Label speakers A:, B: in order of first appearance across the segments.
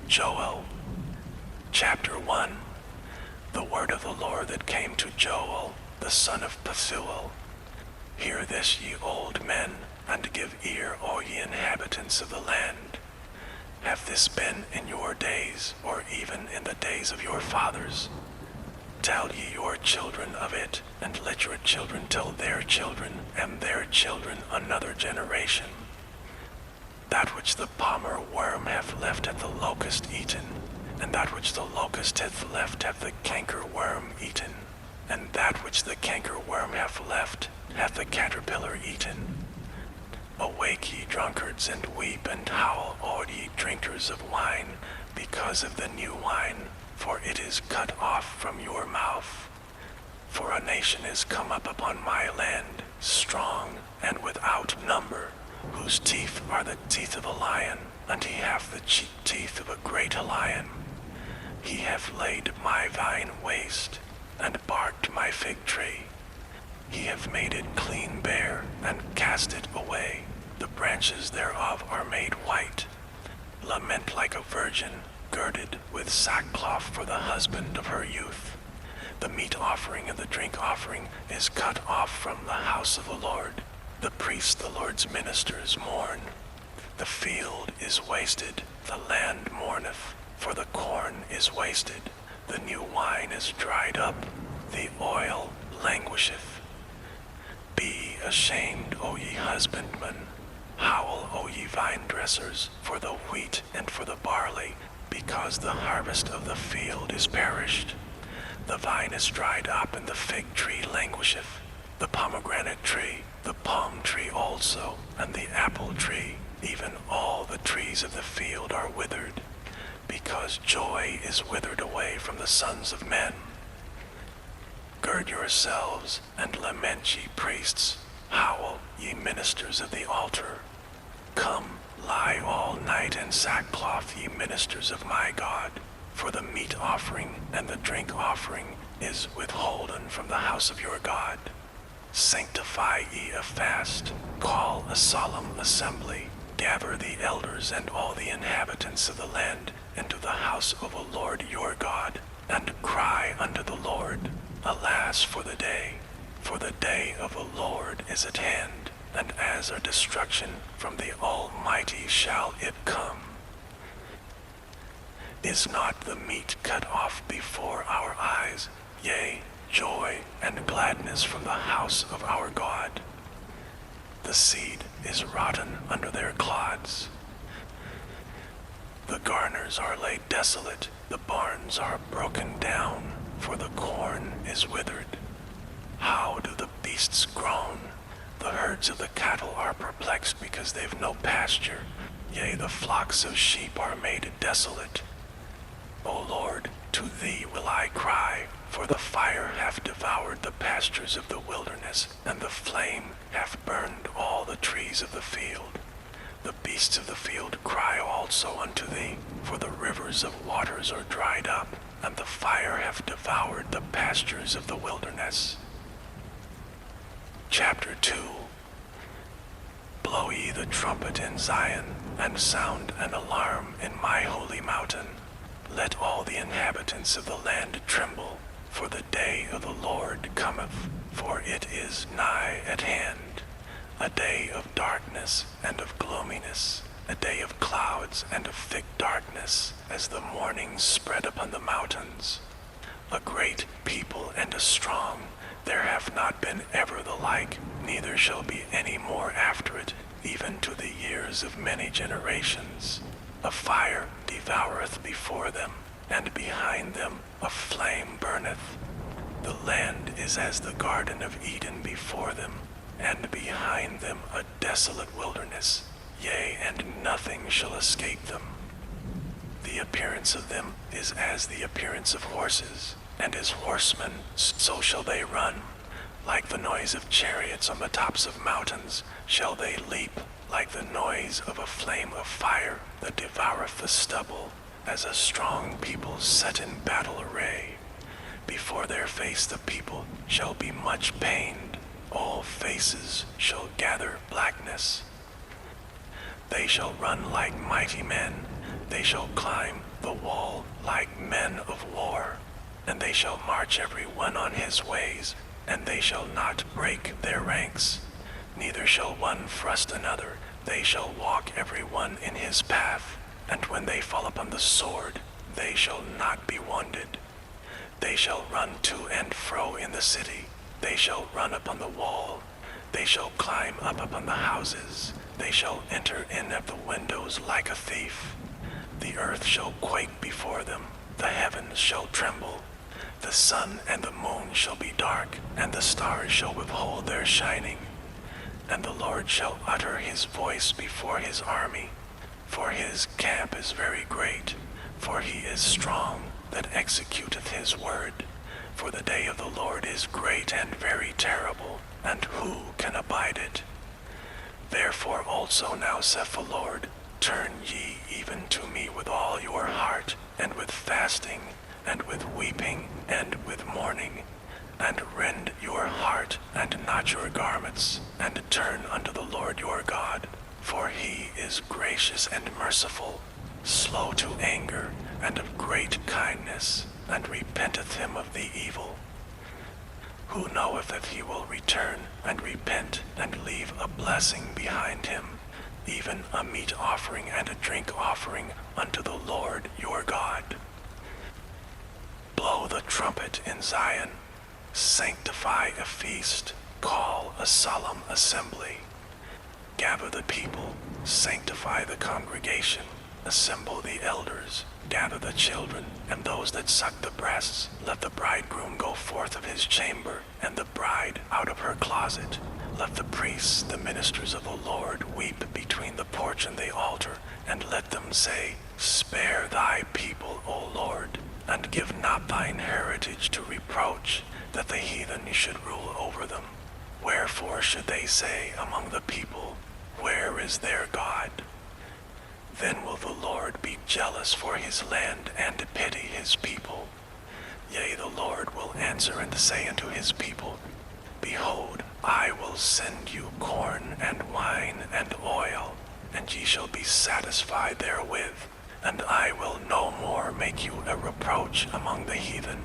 A: Joel. Chapter 1. The word of the Lord that came to Joel, the son of Pethuel. Hear this, ye old men, and give ear, all ye inhabitants of the land. Have this been in your days, or even in the days of your fathers? Tell ye your children of it, and let your children tell their children, and their children another generation. That which the palmer worm hath left hath the locust eaten, and that which the locust hath left hath the canker worm eaten, and that which the canker worm hath left hath the caterpillar eaten. Awake, ye drunkards, and weep and howl, all ye drinkers of wine, because of the new wine, for it is cut off from your mouth. For a nation is come up upon my land, strong and without number, whose teeth are the teeth of a lion, and he hath the teeth of a great lion. He hath laid my vine waste, and barked my fig tree. He hath made it clean bare, and cast it away. The branches thereof are made white. Lament like a virgin, girded with sackcloth for the husband of her youth. The meat offering and the drink offering is cut off from the house of the Lord. The priests, the Lord's ministers, mourn. The field is wasted, the land mourneth, for the corn is wasted. The new wine is dried up, the oil languisheth. Be ashamed, O ye husbandmen. Howl, O ye vine dressers, for the wheat and for the barley, because the harvest of the field is perished. The vine is dried up, and the fig tree languisheth. The pomegranate tree, the palm tree also, and the apple tree, even all the trees of the field are withered, because joy is withered away from the sons of men. Gird yourselves, and lament, ye priests. Howl, ye ministers of the altar. Come, lie all night in sackcloth, ye ministers of my God, for the meat offering and the drink offering is withholden from the house of your God. Sanctify ye a fast, call a solemn assembly, gather the elders and all the inhabitants of the land into the house of the Lord your God, and cry unto the Lord. Alas for the day of the Lord is at hand, and as a destruction from the Almighty shall it come. Is not the meat cut off before our eyes, yea, joy and gladness from the house of our God? The seed is rotten under their clods. The garners are laid desolate, the barns are broken down, for the corn is withered. How do the beasts groan? The herds of the cattle are perplexed because they've no pasture. Yea, the flocks of sheep are made desolate. O Lord, to thee will I cry, for the fire hath devoured the pastures of the wilderness, and the flame hath burned all the trees of the field. The beasts of the field cry also unto thee, for the rivers of waters are dried up, and the fire hath devoured the pastures of the wilderness. Chapter 2. Blow ye the trumpet in Zion, and sound an alarm in my holy mountain. Let all the inhabitants of the land tremble, for the day of the Lord cometh, for it is nigh at hand. A day of darkness and of gloominess, a day of clouds and of thick darkness, as the morning spread upon the mountains. A great people and a strong, there hath not been ever the like, neither shall be any more after it, even to the years of many generations. A fire devoureth before them, and behind them a flame burneth. The land is as the Garden of Eden before them, and behind them a desolate wilderness, yea, and nothing shall escape them. The appearance of them is as the appearance of horses, and as horsemen so shall they run. Like the noise of chariots on the tops of mountains shall they leap, like the noise of a flame of fire that devoureth the stubble, as a strong people set in battle array. Before their face the people shall be much pained, all faces shall gather blackness. They shall run like mighty men, They shall climb the wall like men of war, and they shall march every one on his ways, and they shall not break their ranks. Neither shall one thrust another, they shall walk every one in his path, and when they fall upon the sword, they shall not be wounded. They shall run to and fro in the city, they shall run upon the wall, they shall climb up upon the houses, they shall enter in at the windows like a thief. The earth shall quake before them, the heavens shall tremble. The sun and the moon shall be dark, and the stars shall withhold their shining. And the Lord shall utter his voice before his army, for his camp is very great, for he is strong that executeth his word. For the day of the Lord is great and very terrible, and who can abide it? Therefore also now saith the Lord, turn ye even to me with all your heart, and with fasting, and with weeping, and with mourning, and rend your heart, and not your garments, and turn unto the Lord your God, for he is gracious and merciful, slow to anger, and of great kindness, and repenteth him of the evil. Who knoweth that he will return, and repent, and leave a blessing behind him, even a meat offering and a drink offering unto the Lord your God. Blow the trumpet in Zion, sanctify a feast, call a solemn assembly. Gather the people, sanctify the congregation, assemble the elders, gather the children, and those that suck the breasts. Let the bridegroom go forth of his chamber, and the bride out of her closet. Let the priests, the ministers of the Lord, weep between the porch and the altar, and let them say, spare thy people, O Lord, and give not thine heritage to reproach, that the heathen should rule over them. Wherefore should they say among the people, where is their God? Then will the Lord be jealous for his land and pity his people. Yea, the Lord will answer and say unto his people, behold, I will send you corn and wine and oil, and ye shall be satisfied therewith, and I will no more make you a reproach among the heathen.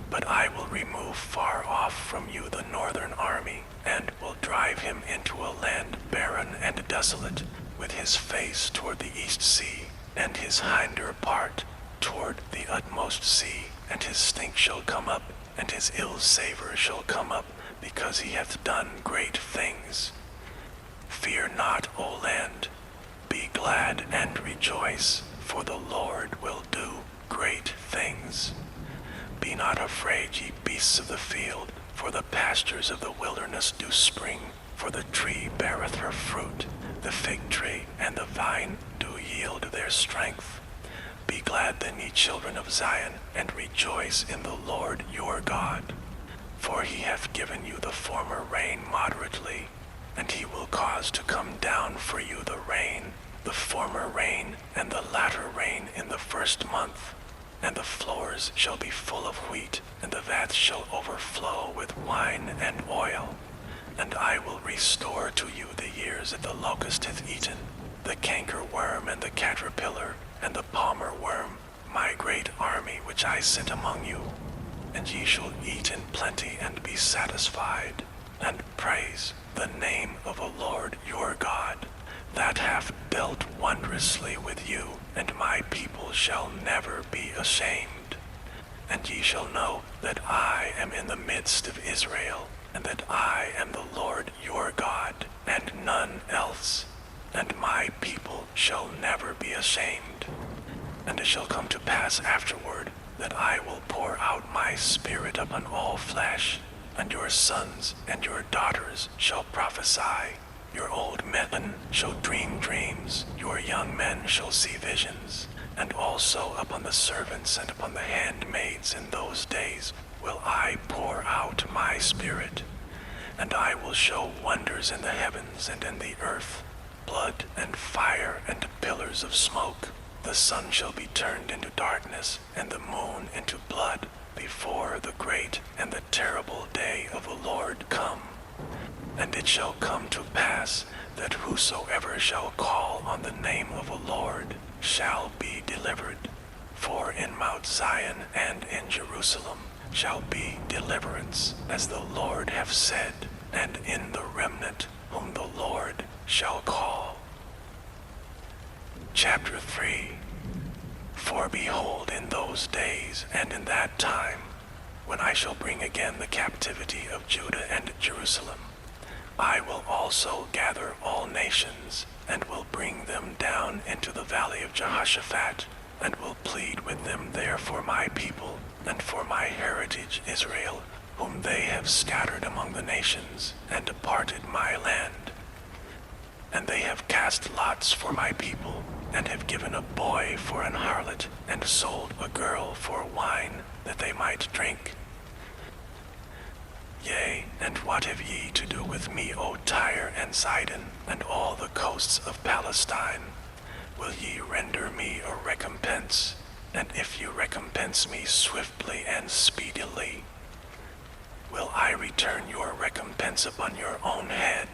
A: But I will remove far off from you the northern army, and will drive him into a land barren and desolate, with his face toward the east sea, and his hinder part toward the utmost sea, and his stink shall come up, and his ill savor shall come up, because he hath done great things. Fear not, O land, be glad and rejoice, for the Lord will do great things. Be not afraid, ye beasts of the field, for the pastures of the wilderness do spring, for the tree beareth her fruit, the fig tree and the vine do yield their strength. Be glad then, ye children of Zion, and rejoice in the Lord your God. For he hath given you the former rain moderately, and he will cause to come down for you the rain, the former rain and the latter rain in the first month. And the floors shall be full of wheat, and the vats shall overflow with wine and oil. And I will restore to you the years that the locust hath eaten, the cankerworm and the caterpillar, and the palmer worm, my great army which I sent among you. And ye shall eat in plenty and be satisfied, and praise the name of the Lord your God, that hath dealt wondrously with you, and my people shall never be ashamed. And ye shall know that I am in the midst of Israel, and that I am the Lord your God, and none else, and my people shall never be ashamed. And it shall come to pass afterward, that I will pour out my spirit upon all flesh, and your sons and your daughters shall prophesy. Your old men shall dream dreams, your young men shall see visions, and also upon the servants and upon the handmaids in those days will I pour out my spirit. And I will show wonders in the heavens and in the earth, blood and fire and pillars of smoke. The sun shall be turned into darkness, and the moon into blood, before the great and the terrible day of the Lord come. And it shall come to pass that whosoever shall call on the name of the Lord shall be delivered. For in Mount Zion and in Jerusalem shall be deliverance, as the Lord hath said, and in the remnant whom the Lord shall call. Chapter 3. For behold, in those days and in that time, when I shall bring again the captivity of Judah and Jerusalem, I will also gather all nations, and will bring them down into the valley of Jehoshaphat, and will plead with them there for my people, and for my heritage Israel, whom they have scattered among the nations, and departed my land. And they have cast lots for my people, and have given a boy for an harlot, and sold a girl for wine, that they might drink. Yea, and what have ye to do with me, O Tyre and Sidon, and all the coasts of Palestine? Will ye render me a recompense? And if you recompense me swiftly and speedily, will I return your recompense upon your own head,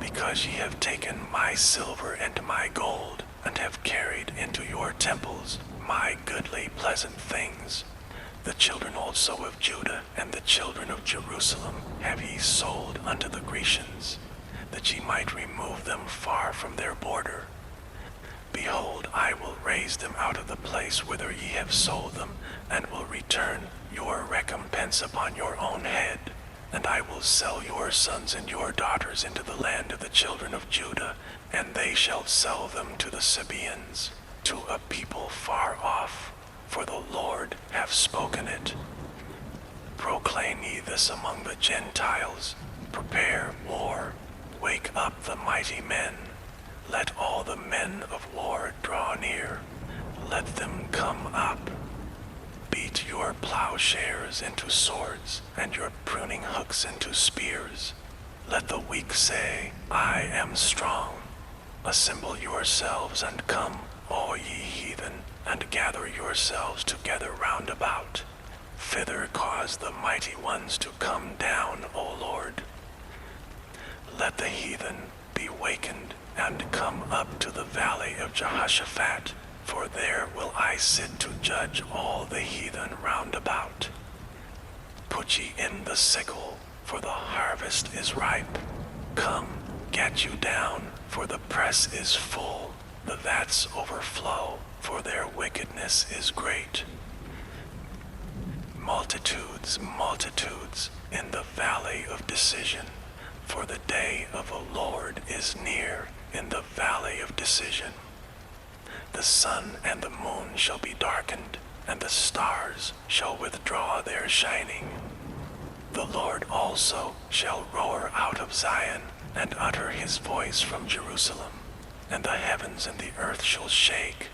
A: because ye have taken my silver and my gold, and have carried into your temples my goodly pleasant things. The children also of Judah and the children of Jerusalem have ye sold unto the Grecians, that ye might remove them far from their border. Behold, I will raise them out of the place whither ye have sold them, and will return your recompense upon your own head. And I will sell your sons and your daughters into the land of the children of Judah, and they shall sell them to the Sabaeans, to a people far off, for the Lord hath spoken it. Proclaim ye this among the Gentiles, prepare war, wake up the mighty men. Let all the men of war draw near, let them come up. Beat your plowshares into swords, and your pruning hooks into spears. Let the weak say, I am strong. Assemble yourselves and come, all ye heathen, and gather yourselves together round about. Thither cause the mighty ones to come down, O Lord. Let the heathen be wakened, and come up to the valley of Jehoshaphat, for there will I sit to judge all the heathen round about. Put ye in the sickle, for the harvest is ripe. Come, get you down, for the press is full, the vats overflow, for their wickedness is great. Multitudes, multitudes, in the valley of decision, for the day of the Lord is near in the valley of decision. The sun and the moon shall be darkened, and the stars shall withdraw their shining. The Lord also shall roar out of Zion, and utter his voice from Jerusalem. And the heavens and the earth shall shake,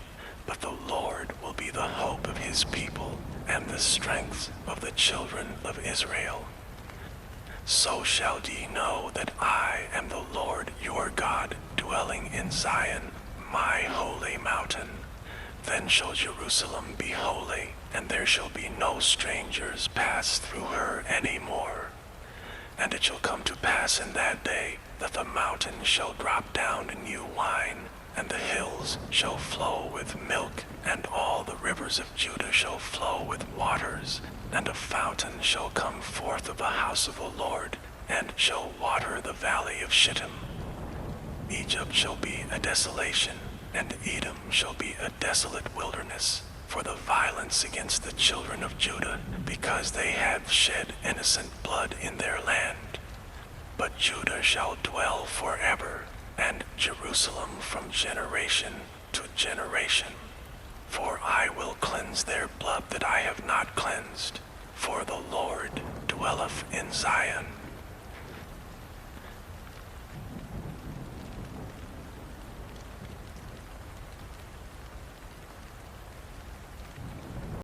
A: but the Lord will be the hope of his people, and the strength of the children of Israel. So shall ye know that I am the Lord your God, dwelling in Zion, my holy mountain. Then shall Jerusalem be holy, and there shall be no strangers pass through her any more. And it shall come to pass in that day that the mountains shall drop down new wine, and the hills shall flow with milk, and all the rivers of Judah shall flow with waters, and a fountain shall come forth of the house of the Lord, and shall water the valley of Shittim. Egypt shall be a desolation, and Edom shall be a desolate wilderness, for the violence against the children of Judah, because they have shed innocent blood in their land. But Judah shall dwell forever, and Jerusalem from generation to generation. For I will cleanse their blood that I have not cleansed, for the Lord dwelleth in Zion.